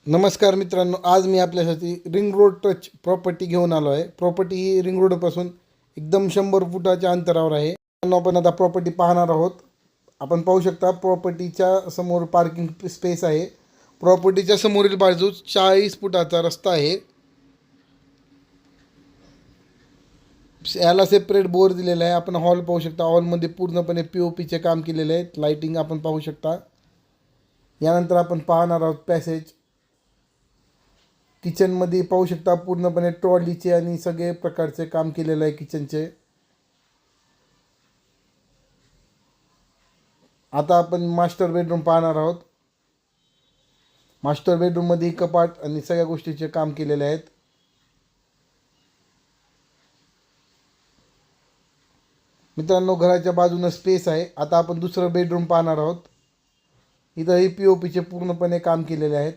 नमस्कार मित्रांनो, आज मी आपल्यासाठी रिंग रोड टच प्रॉपर्टी घेऊन आलो आहे. प्रॉपर्टी ही रिंग रोडपासून एकदम 100 फुटाच्या अंतरावर आहे. आपण आता प्रॉपर्टी पाहणार आहोत. आपण पाहू शकता प्रॉपर्टीच्या समोर पार्किंग स्पेस आहे. प्रॉपर्टीच्या समोरील बाजूस 40 फुटाचा रस्ता आहे. याला सेपरेट बोर दिलेला आहे. आपण हॉल पाहू शकता. हॉलमध्ये पूर्णपणे POPचे काम केलेले आहे. लाईटिंग आपण पाहू शकता. यानंतर आपण पाहणार आहोत पॅसेज. किचनमध्ये पाहू शकता पूर्णपणे ट्रॉलीचे आणि सगळे प्रकारचे काम केलेलं आहे किचनचे. आता आपण मास्टर बेडरूम पाहणार आहोत. मास्टर बेडरूममध्ये कपाट आणि सगळ्या गोष्टीचे काम केलेले आहेत. मित्रांनो, घराच्या बाजूने स्पेस आहे. आता आपण दुसरं बेडरूम पाहणार आहोत. इथंही POPचे पूर्णपणे काम केलेले आहेत.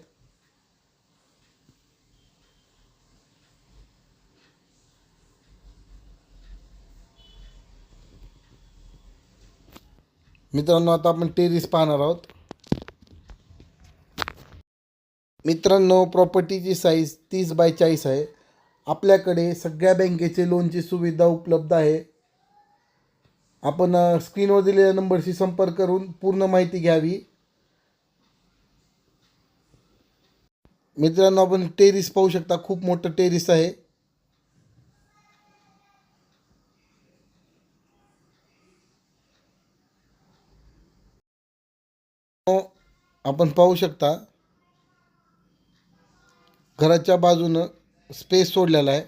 मित्रांनो, आता आपण टेरेस पाहणार आहोत. मित्रांनो, प्रॉपर्टीची साईज 30x40 आहे. आपल्याकडे सगळ्या बँकेचे लोनची सुविधा उपलब्ध आहे. आपण स्क्रीनवर दिलेल्या नंबरशी संपर्क करून पूर्ण माहिती घ्यावी. मित्रांनो, आपण टेरेस पाहू शकता. खूप मोठं टेरेस आहे. आपण पाहू शकता घराच्या बाजूनं स्पेस सोडलेला आहे.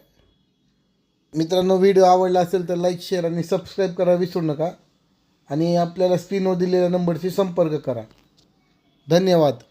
मित्रांनो, व्हिडिओ आवडला असेल तर लाईक, शेअर आणि सबस्क्राईब करा विसरू नका. आणि आपल्याला स्क्रीनवर दिलेल्या नंबरशी संपर्क करा. धन्यवाद.